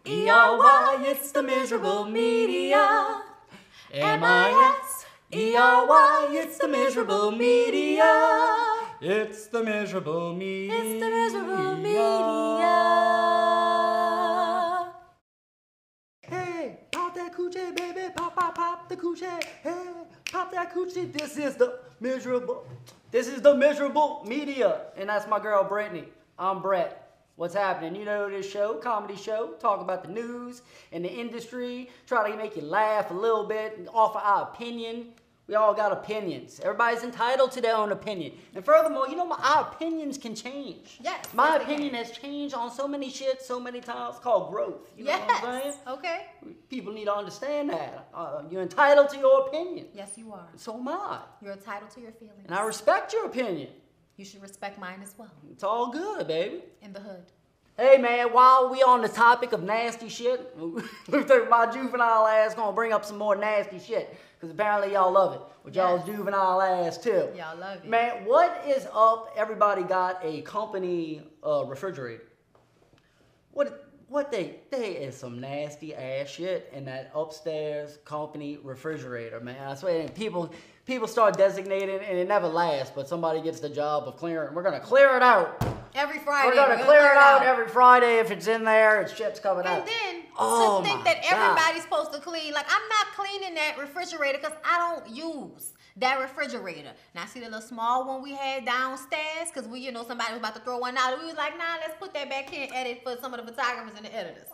M-I-S-E-R-Y, it's the miserable media. M-I-S-E-R-Y, it's the miserable media. It's the miserable media. It's the miserable media. Hey, pop that coochie, baby, pop, pop, pop the coochie. Hey, pop that coochie. This is the miserable media. And that's my girl, Brittany. I'm Brett. What's happening? You know this show, comedy show, talk about the news and the industry, try to make you laugh a little bit and offer our opinion. We all got opinions. Everybody's entitled to their own opinion. And furthermore, you know, our opinions can change. Yes. My opinion has changed on so many shit, so many times. It's called growth. You know what I'm saying? Okay. People need to understand that. You're entitled to your opinion. Yes, you are. So am I. You're entitled to your feelings. And I respect your opinion. You should respect mine as well. It's all good, baby. In the hood. Hey man, while we on the topic of nasty shit, my juvenile ass gonna bring up some more nasty shit. Because apparently y'all love it. With y'all's juvenile ass too. Y'all love it. Man, what is up? Everybody got a company refrigerator. What they is some nasty ass shit in that upstairs company refrigerator, man. I swear, and people start designating and it never lasts, but somebody gets the job of clearing. We're gonna clear it out. Every Friday. We're gonna clear it out every Friday. If it's in there, it's shit's coming out. And then Oh to think my that God. everybody's supposed to clean. Like, I'm not cleaning that refrigerator because I don't use that refrigerator. Now, see the little small one we had downstairs? Because we, somebody was about to throw one out. And we was like, nah, let's put that back here and edit for some of the photographers and the editors.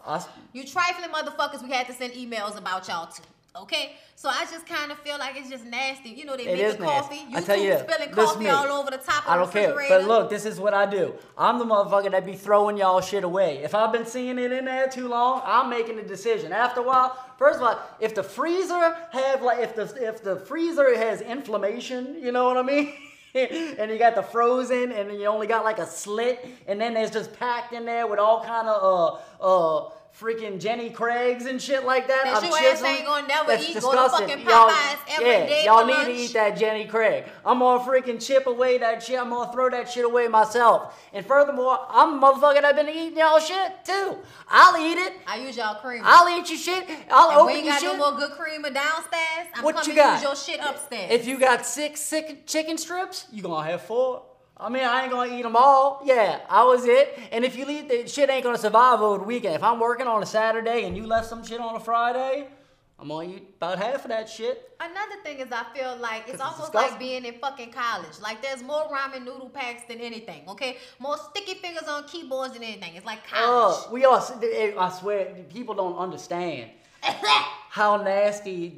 You trifling motherfuckers, we had to send emails about y'all too. Okay? So I just kind of feel like it's just nasty. You know, they make the coffee. You spilling coffee all over the top of the refrigerator. But look, this is what I do. I'm the motherfucker that be throwing y'all shit away. If I've been seeing it in there too long, I'm making a decision. After a while, first of all, if the freezer if the freezer has inflammation, you know what I mean? And you got the frozen, and you only got like a slit, and then there's just packed in there with all kind of freaking Jenny Craigs and shit like that. That your ass ain't gonna never eat. Disgusting. Go to fucking Popeyes every day y'all for need lunch. to eat that Jenny Craig. I'm gonna freaking chip away that shit. I'm gonna throw that shit away myself. And furthermore, I'm a motherfucker that been eating y'all shit too. I'll eat it. I use y'all creamer. I'll eat your shit. I'll open your shit. We ain't got no more good creamer downstairs. I'm what coming you got? to use your shit upstairs. If you got six chicken strips, you gonna have 4. I mean, I ain't gonna eat them all. Yeah, I was it. And if you leave, the shit ain't gonna survive over the weekend. If I'm working on a Saturday and you left some shit on a Friday, I'm gonna eat about half of that shit. Another thing is I feel like it's almost like being in fucking college. Like there's more ramen noodle packs than anything, okay? More sticky fingers on keyboards than anything. It's like college. I swear, people don't understand how nasty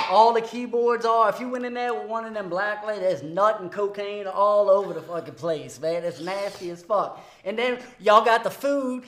all the keyboards are. If you went in there with one of them black lights, there's nut and cocaine all over the fucking place, man. It's nasty as fuck. And then y'all got the food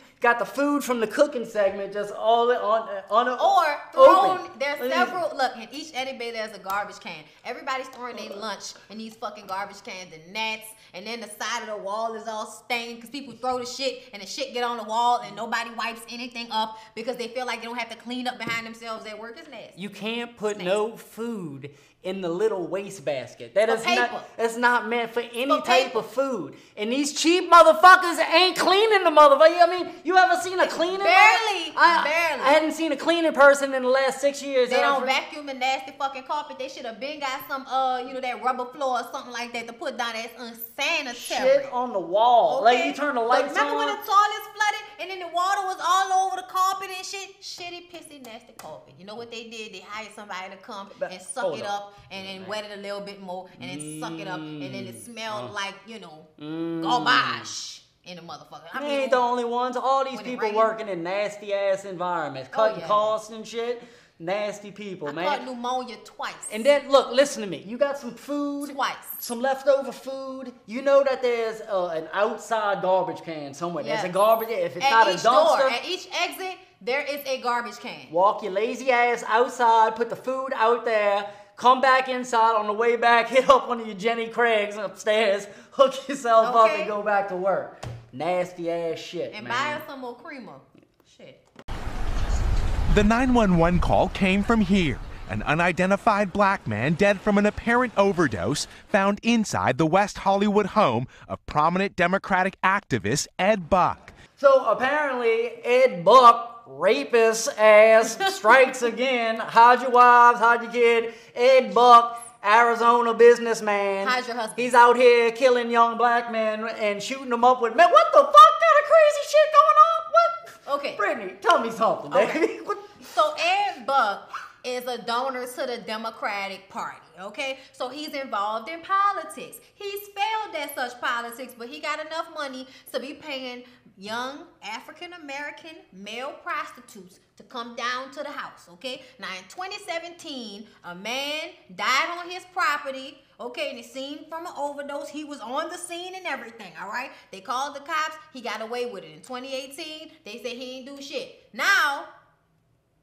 from the cooking segment just all on or thrown. There's several. Look, in each Eddie Bay there's a garbage can. Everybody's throwing their lunch in these fucking garbage cans and gnats. And then the side of the wall is all stained because people throw the shit and the shit get on the wall and nobody wipes anything up because they feel like they don't have to clean up behind themselves at work. It's nasty. You can't put no food in the little waste basket. That's not meant for any type of food. And these cheap motherfuckers ain't cleaning the motherfucker. I mean, you ever seen a cleaning? Barely. I hadn't seen a cleaning person in the last 6 years. They don't vacuum the nasty fucking carpet. They should have been got some, that rubber floor or something like that to put down. That's unsanitary. Shit on the wall. Okay? Like you turn the lights on. Remember when the toilets flooded and then the water was all over the carpet and shit? Shitty, pissy, nasty carpet. You know what they did? They hired somebody to come and suck it up and then wet it a little bit more and then suck it up and then it smelled like, garbage in the motherfucker. I mean, ain't the only ones. All these people working in nasty ass environments, cutting costs and shit. Nasty people, man. I caught pneumonia twice. And then, look, listen to me. You got some food. Twice. Some leftover food. You know that there's an outside garbage can somewhere. Yes. There's a garbage, if it's not a dumpster. At each exit, there is a garbage can. Walk your lazy ass outside, put the food out there, come back inside on the way back, hit up one of your Jenny Craigs upstairs, hook yourself up and go back to work. Nasty ass shit, and man. buy us some more creamer. Shit. The 911 call came from here. An unidentified black man dead from an apparent overdose found inside the West Hollywood home of prominent Democratic activist Ed Buck. So apparently Ed Buck rapist ass strikes again. Hide your wives, hide your kid. Ed Buck, Arizona businessman. Hide your husband. He's out here killing young black men and shooting them up with men. What the fuck kind of crazy shit going on? What? Okay. Brittany, tell me something, baby. Okay. So Ed Buck is a donor to the Democratic Party, okay? So he's involved in politics. He's failed at such politics, but he got enough money to be paying young African-American male prostitutes to come down to the house, okay? Now, in 2017, a man died on his property, okay, and it seemed from an overdose. He was on the scene and everything, all right? They called the cops. He got away with it. In 2018, they said he ain't do shit. Now,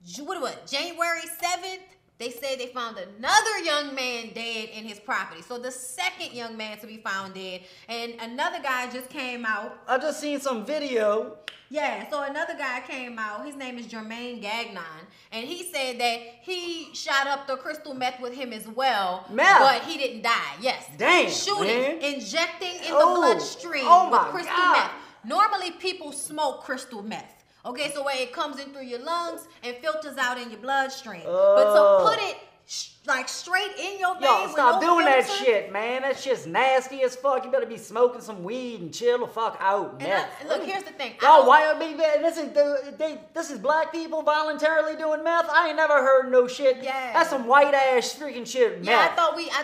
January 7th, they said they found another young man dead in his property. So the second young man to be found dead. And another guy just came out. I just seen some video. Yeah, so another guy came out. His name is Jermaine Gagnon. And he said that he shot up the crystal meth with him as well. Meth? But he didn't die. Yes. Damn, Shooting, man. injecting in the Oh. bloodstream Oh with my crystal God. meth. Normally people smoke crystal meth. Okay, so where it comes in through your lungs and filters out in your bloodstream. But to put it like straight in your veins. Yo, stop with no doing that filter, shit, man. That shit's nasty as fuck. You better be smoking some weed and chill the fuck out, man. Look, here's the thing. Yo, why are this is black people voluntarily doing meth? I ain't never heard no shit. Yeah. That's some white ass freaking shit, Yeah, meth. I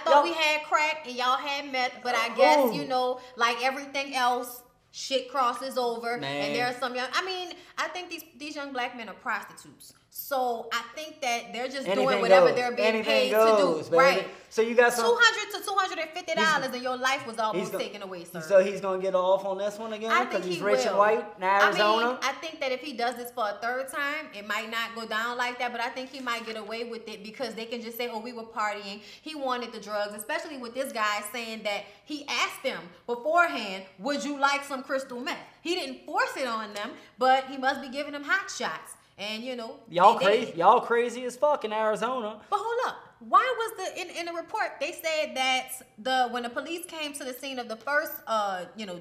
thought we had crack and y'all had meth, but I guess, you know, like everything else, shit crosses over. Man. And there are some young, I think these young black men are prostitutes. So I think that they're just doing whatever they're being paid to do. Baby. Right. So you got some $200 to $250 and your life was almost taken away, sir. So he's gonna get off on this one again I because think he's he rich will. and white in Arizona. I think that if he does this for a third time, it might not go down like that, but I think he might get away with it because they can just say, oh, we were partying. He wanted the drugs, especially with this guy saying that he asked them beforehand, would you like some crystal meth? He didn't force it on them, but he must be giving them hot shots. And, you know, y'all crazy as fuck in Arizona. But hold up. Why was in the report they said that when the police came to the scene of the first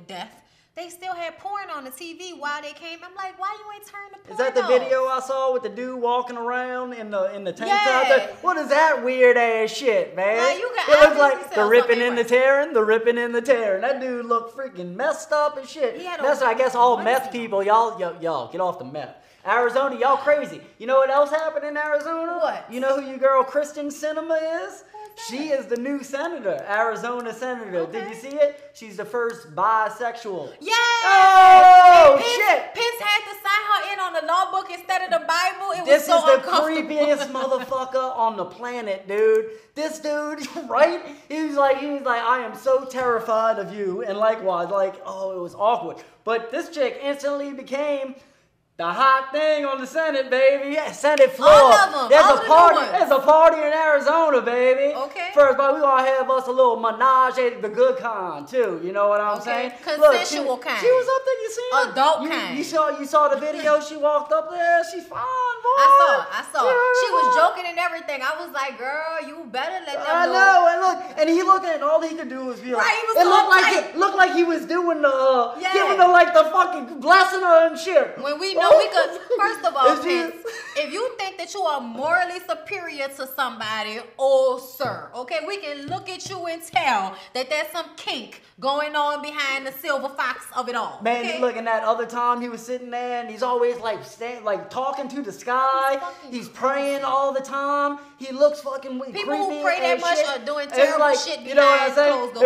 death, they still had porn on the TV while they came. I'm like, why you ain't turned the porn Is that the off? video I saw with the dude walking around in the tank Yeah. top? What is that weird ass shit, man? Like, you can it looks obviously like the tell ripping something and the right. tearing, the ripping and the tearing. That dude looked freaking messed up and shit. He had That's a I guess all onesie meth on. people, y'all get off the meth. Arizona, y'all crazy. You know what else happened in Arizona? What? You know who your girl Kyrsten Sinema is? that? She is the new senator, Arizona senator. Okay. Did you see it? She's the first bisexual. Yeah. Oh, And shit. Pence had to sign her in on the law book instead of the Bible. It This was so is the uncomfortable. creepiest motherfucker on the planet, dude. This dude, right? He was like, I am so terrified of you. And likewise, it was awkward. But this chick instantly became the hot thing on the Senate, baby. Yeah, Senate floor. All of them. There's All a the new party. ones. There's a party in Arizona, baby. Okay. First, but we're gonna have us a little menage at the good kind too. You know what I'm saying? Consensual kind. She was up there. You seen her? Adult kind. You saw the video. She walked up there. She's fine, boy. I saw. She was Yeah. joking and everything. I was like, girl, you better let them I know, and he looked at it, all he could do was be like, Right, he was it so looked like he was doing the, Yeah. giving her the fucking blessing her and shit. When we know we could, first of all, Is he- Pence, if you think that you are morally superior to somebody, oh sir, okay, we can look at you and tell that there's some kink going on behind the silver fox of it all. Man, okay? look, and that other time he was sitting there and he's always talking to the sky. He's praying all the time. He looks fucking People creepy who pray that and much shit. are doing And terrible it's shit You know what I'm behind saying? closed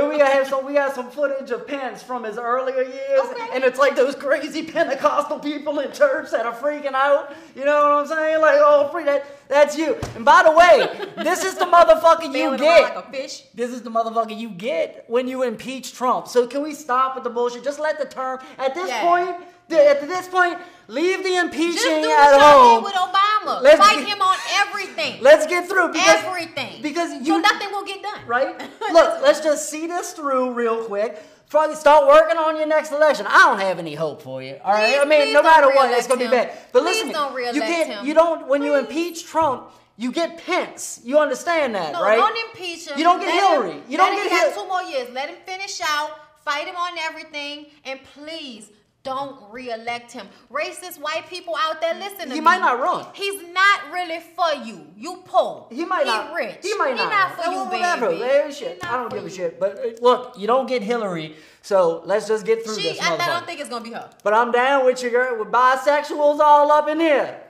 And we got some footage of Pence from his earlier years, Okay. and it's like those crazy Pentecostal people in church that are freaking out. You know what I'm saying? Like, oh, free that's you. And by the way, this is the motherfucker you Bailing around get. like a fish. This is the motherfucker you get when you impeach Trump. So can we stop with the bullshit? Just let the term at this Yeah. point. At this point, leave the Just impeaching do at what y'all home. did with Obama. Let's Fight get- him on everything. Let's get through because Everything. because so you nothing will get done. right. Look, let's just see this through real quick. Probably start working on your next election. I don't have any hope for you. All right. Please- I mean, please no matter don't what, it's gonna be re-elect bad. But him. listen, Please don't re-elect you can't. him. You don't. When you Please. impeach Trump, you get Pence. You understand that, No, right? don't impeach him. You don't get Let Hillary. him- You don't let get him Hillary. got 2 more years. Let him finish out. Fight him on everything. And please don't re-elect him. Racist white people out there, listen to me. He might not run. He's not really for you. You poor. He might not. He rich. He might not. He not for you, whatever. baby. Shit. I don't give a shit. But look, you don't get Hillary, so let's just get through this motherfucker. I don't think it's gonna be her. But I'm down with you, girl. With bisexuals all up in here.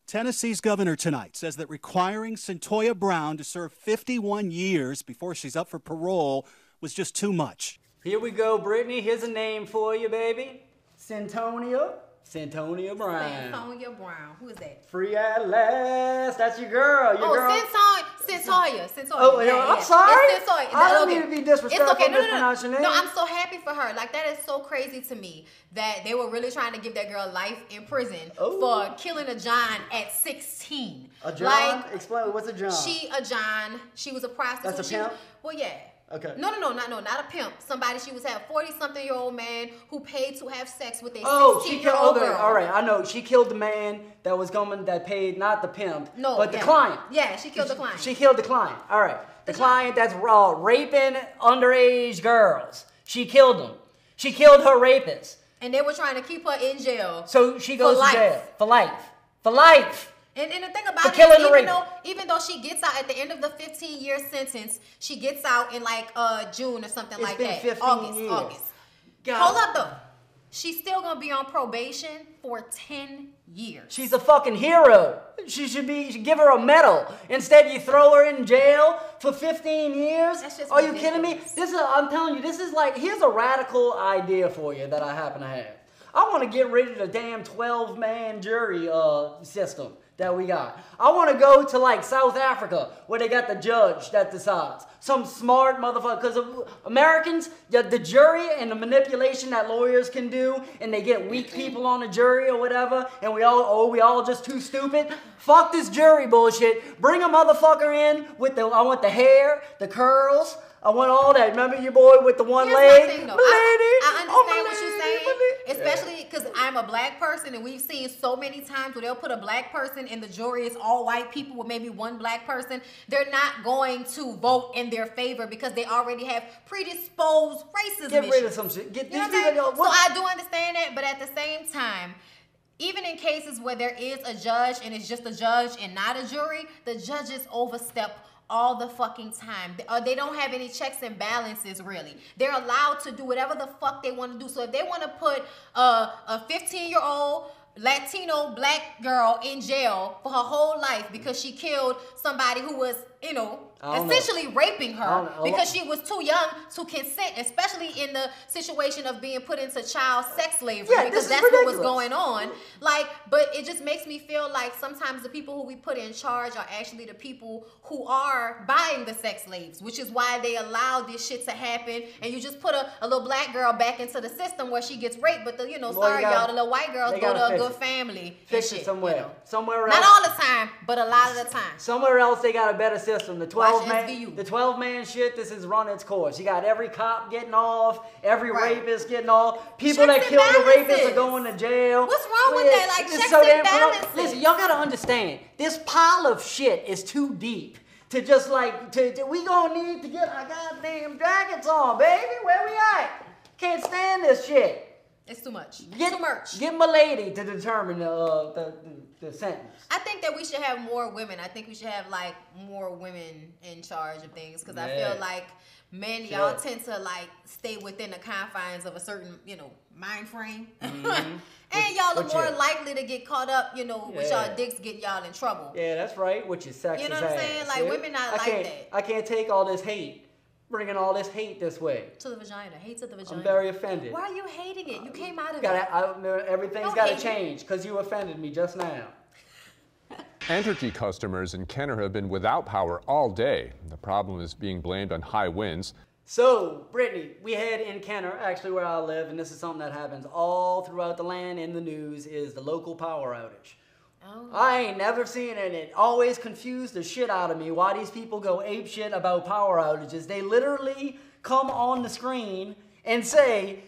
Tennessee's governor tonight says that requiring Cyntoia Brown to serve 51 years before she's up for parole was just too much. Here we go, Brittany. Here's a name for you, baby. Cyntoia Brown. Cyntoia Brown. Who is that? Free at last. That's your girl. Girl. Cyntoia. Oh, yeah. I'm sorry. It's Cyntoia. I don't mean to be disrespectful. It's okay. Mispronounce your name. No, I'm so happy for her. Like, that is so crazy to me that they were really trying to give that girl life in prison for killing a John at 16. A John? Like, explain. What's a John? She was a prostitute. That's a pimp? Well, yeah. Okay. No, not a pimp. Somebody she was having 40-something-year-old man who paid to have sex with a 16-year-old girl. All right, I know. She killed the man that paid, not the pimp, but the client. Yeah, she killed the client. She killed the client. All right. The client that's raping underage girls. She killed him. She killed her rapist. And they were trying to keep her in jail. So she goes to jail. For life. For life. And the thing about it is, even though she gets out at the end of the 15-year sentence, she gets out in like June or something like that. 15 years. August. God. Hold up though. She's still gonna be on probation for 10 years. She's a fucking hero. You should give her a medal. Instead, you throw her in jail for 15 years. That's just Are you kidding me? I'm telling you, this is like, here's a radical idea for you that I happen to have. I want to get rid of the damn 12-man jury system that we got. I want to go to like South Africa where they got the judge that decides. Some smart motherfucker. Because Americans, the jury and the manipulation that lawyers can do, and they get weak people on the jury or whatever, and we all just too stupid. Fuck this jury bullshit. Bring a motherfucker in with I want the hair, the curls. I want all that. Remember your boy with the one leg? My thing, though. I understand what you're saying, especially because I'm a black person, and we've seen so many times where they'll put a black person in the jury. It's all white people with maybe one black person. They're not going to vote in their favor because they already have predisposed racism Get issues. rid of some shit. So I do understand that, but at the same time, even in cases where there is a judge and it's just a judge and not a jury, the judges overstep all the fucking time. They don't have any checks and balances, really. They're allowed to do whatever the fuck they want to do. So if they want to put a 15-year-old Latino black girl in jail for her whole life because she killed somebody who was, essentially raping her because she was too young to consent, especially in the situation of being put into child sex slavery, because that's what was going on. But it just makes me feel like sometimes the people who we put in charge are actually the people who are buying the sex slaves, which is why they allow this shit to happen. And you just put a little black girl back into the system where she gets raped, but the little white girls go to a good family. Fix it somewhere. Somewhere else. Not all the time, but a lot of the time. Somewhere else they got a better system. The 12-man shit, this has run its course. You got every cop getting off, every rapist getting off. People that kill the rapists are going to jail. What's wrong with that? Like, checks and balances. Listen, y'all gotta understand, this pile of shit is too deep to just we gonna need to get our goddamn jackets on, baby. Where we at? Can't stand this shit. It's too much. It's too much. Get my lady to determine the sentence. I think that we should have more women. I think we should have more women in charge of things, because I feel like men, y'all tend to stay within the confines of a certain mind frame, and y'all are more likely to get caught up with y'all dicks getting y'all in trouble. Yeah, that's right. Which is sexist. You know what I'm saying? Women not that. I can't take all this hate. Bringing all this hate this way. To the vagina. Hate to the vagina. I'm very offended. Why are you hating it? You came out of it. Everything's got to change because you offended me just now. Entergy customers in Kenner have been without power all day. The problem is being blamed on high winds. So, Brittany, we had in Kenner, actually where I live, and this is something that happens all throughout the land in the news, is the local power outage. Oh. I ain't never seen it. It always confused the shit out of me why these people go ape shit about power outages. They literally come on the screen and say,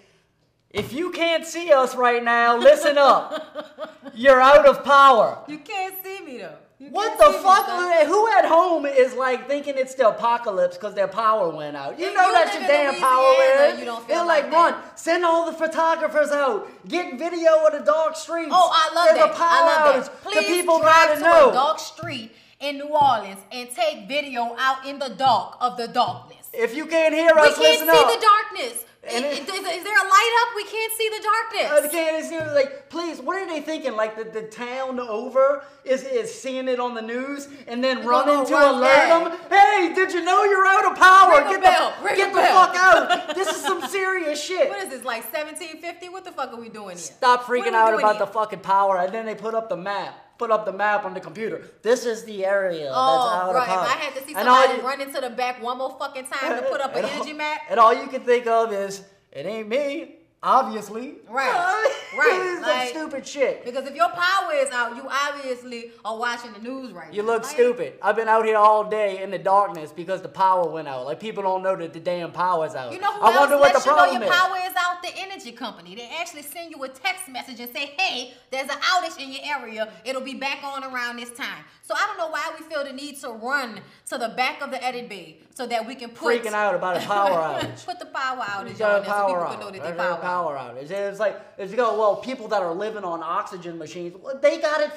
if you can't see us right now, listen up. You're out of power. You can't see me though. What the fuck? Who at home is like thinking it's the apocalypse because their power went out? You know that your damn power is. You don't feel They're like run, that. send all the photographers out, get video of the dark streets. Oh, I love There's that. a power I love outage. that. Please The people drive gotta to know. a dark street in New Orleans and take video out in the dark of the darkness. If you can't hear us, We can't listen see up. the darkness. And Is there a light up? We can't see the darkness. Like, please, what are they thinking? Like the town over is seeing it on the news and then running to alert them. Hey, did you know you're out of power? Get the fuck out. This is some serious shit. What is this, like 1750? What the fuck are we doing here? Stop freaking What are we out doing about here? the fucking power. And then they put up the map. Put up the map on the computer. This is the area that's out of power. If I had to see And all somebody you- run into the back one more fucking time to put up an energy map. And all you can think of is, it ain't me, obviously. Right. It's Like, stupid shit. Because if your power is out, you obviously are watching the news right now. You look Like, stupid. I've been out here all day in the darkness because the power went out. Like, people don't know that the damn power's out. You know who I wonder else what the lets you know problem your is. power is out? The energy company. They actually send you a text message and say, hey, there's an outage in your area. It'll be back on around this time. So I don't know why we feel the need to run to the back of the edit bay so that we can put... Freaking out about a power outage. Put the power outage Got on a there so power people outage. can know that There's they a power outage. It's like, if you go, well, people that are living on oxygen machines, well, they got it,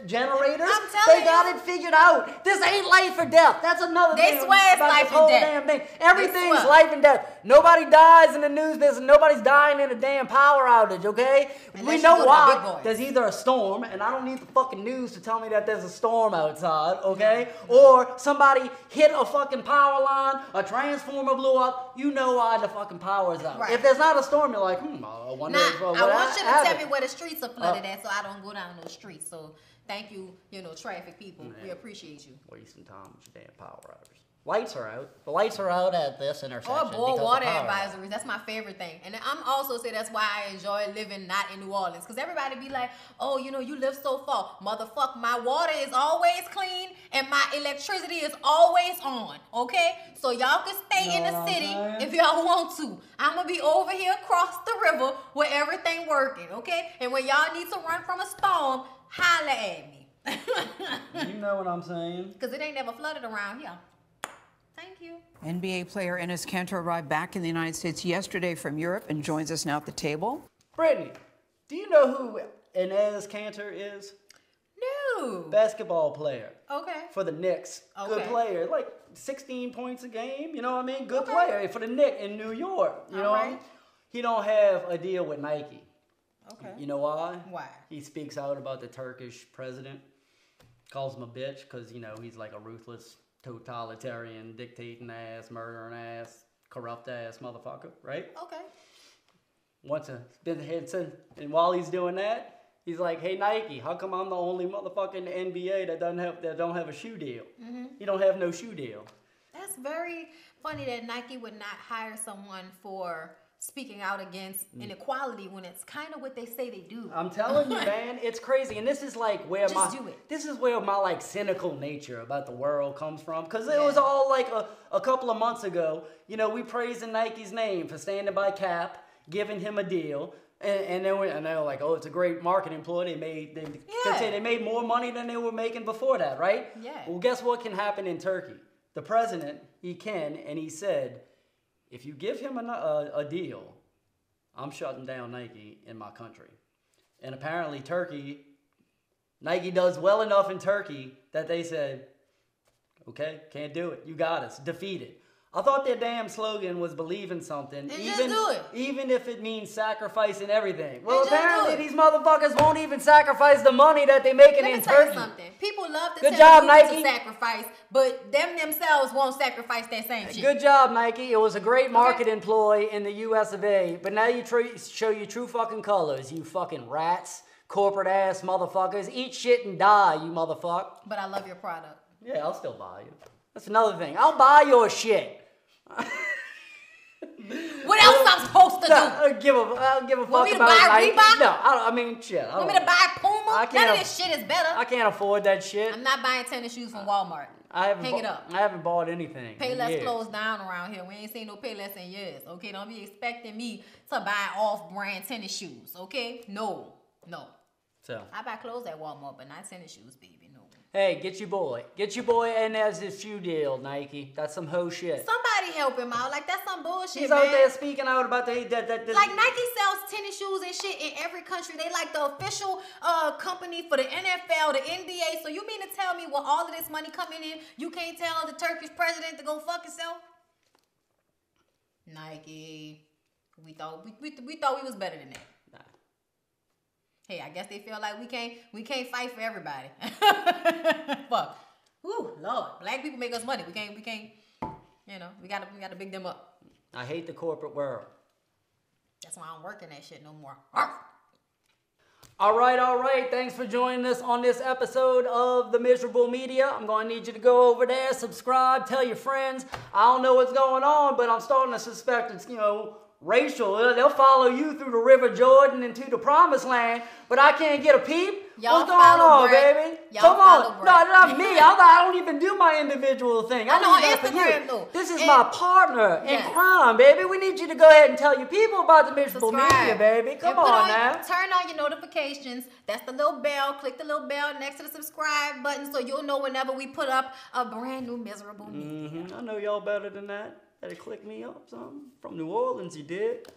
generators. I'm telling They got you. it figured out. This ain't life or death. That's another They thing swear it's about life this and whole death. damn thing. Everything's swear. life and death. Nobody dies in the news business. Nobody's dying in a damn power outage, okay? Unless We you know go to the big why. boys. There's either a storm, and I don't need the fucking news to tell me that there's a storm outside, okay? Or somebody hit a fucking power line, a transformer blew up. You know why the fucking power's out. Right. If there's not a storm, you're like, I wonder Nah, if I what want you to tell happened. me where the streets are flooded at so I don't go down those streets. So thank you, traffic people. We appreciate you. Wasting time with your damn power outage. Lights are out. The lights are out at this intersection. Or boil because the water power out. advisories. That's my favorite thing. And I'm also say that's why I enjoy living not in New Orleans. Because everybody be like, oh, you live so far. Motherfucker, my water is always clean and my electricity is always on. Okay? So y'all can stay in the city if y'all want to. I'm going to be over here across the river where everything working. Okay? And when y'all need to run from a storm, holla at me. You know what I'm saying? Because it ain't never flooded around here. Thank you. NBA player Enes Kanter arrived back in the United States yesterday from Europe and joins us now at the table. Brittany, do you know who Enes Kanter is? No. Basketball player. Okay. For the Knicks. Good Okay. player. Like 16 points a game. You know what I mean? Good Okay. player for the Knicks in New York. You know what I mean? Alright. He don't have a deal with Nike. Okay. You know why? Why? He speaks out about the Turkish president. Calls him a bitch because, he's like a ruthless, totalitarian, dictating ass, murdering ass, corrupt ass motherfucker, right? Okay. And while he's doing that, he's like, hey Nike, how come I'm the only motherfucker in the NBA that don't have a shoe deal? Mm-hmm. He don't have no shoe deal. That's very funny that Nike would not hire someone for speaking out against inequality when it's kind of what they say they do. I'm telling you, man, it's crazy, and this is like where Just do it. this is where my like cynical nature about the world comes from, because it Yeah. was all like a couple of months ago. We praising Nike's name for standing by Cap, giving him a deal, and they were like, oh, it's a great marketing ploy. They made more money than they were making before that, right? Yeah. Well, guess what can happen in Turkey? The president, he said, if you give him a deal, I'm shutting down Nike in my country. And apparently Nike does well enough in Turkey that they said, okay, can't do it. You got us. Defeated. I thought their damn slogan was believe in something. And just do it. Even if it means sacrificing everything. Well, And just do apparently it. these motherfuckers won't even sacrifice the money that they're making Let in me tell you Turkey. something. People love to Good tell job, you Nike. to sacrifice, but them themselves won't sacrifice that same shit. Good job, Nike. It was a great marketing ploy in the US of A. But now you show your true fucking colors, you fucking rats, corporate ass motherfuckers. Eat shit and die, you motherfucker. But I love your product. Yeah, I'll still buy you. That's another thing. I'll buy your shit. What else I'm supposed to do? I'll give a fuck Want me to about buy Nike. Reebok? No, I mean shit. Want me to buy Puma? I can't None of this shit is better. I can't afford that shit. I'm not buying tennis shoes from Walmart. Hang it up. I haven't bought anything. in Payless years. closed down around here. We ain't seen no Payless in years. Okay, don't be expecting me to buy off-brand tennis shoes. Okay, no. So I buy clothes at Walmart, but not tennis shoes, baby. No. Hey, get your boy Enes his shoe deal, Nike. That's some hoe shit. Somebody help him out. Like, that's some bullshit, He's man. out there speaking out about Like, Nike sells tennis shoes and shit in every country. They like the official company for the NFL, the NBA. So you mean to tell me with all of this money coming in, you can't tell the Turkish president to go fuck himself? Nike. We thought we was better than that. Nah. Hey, I guess they feel like we can't fight for everybody. Fuck. Ooh, Lord. Black people make us money. We can't, you know, we gotta big them up. I hate the corporate world. That's why I don't work in that shit no more. All right. Thanks for joining us on this episode of The Miserable Media. I'm going to need you to go over there, subscribe, tell your friends. I don't know what's going on, but I'm starting to suspect it's, racial. They'll follow you through the River Jordan into the Promised Land, but I can't get a peep. What's going on, baby? Come on. No, not me. I don't even do my individual thing. I know Instagram, though. This is my partner in crime, baby. We need you to go ahead and tell your people about The Miserable Media, baby. Come on now. Turn on your notifications. That's the little bell. Click the little bell next to the subscribe button so you'll know whenever we put up a brand new Miserable Media. I know y'all better than that. Better click me up something. From New Orleans, you did.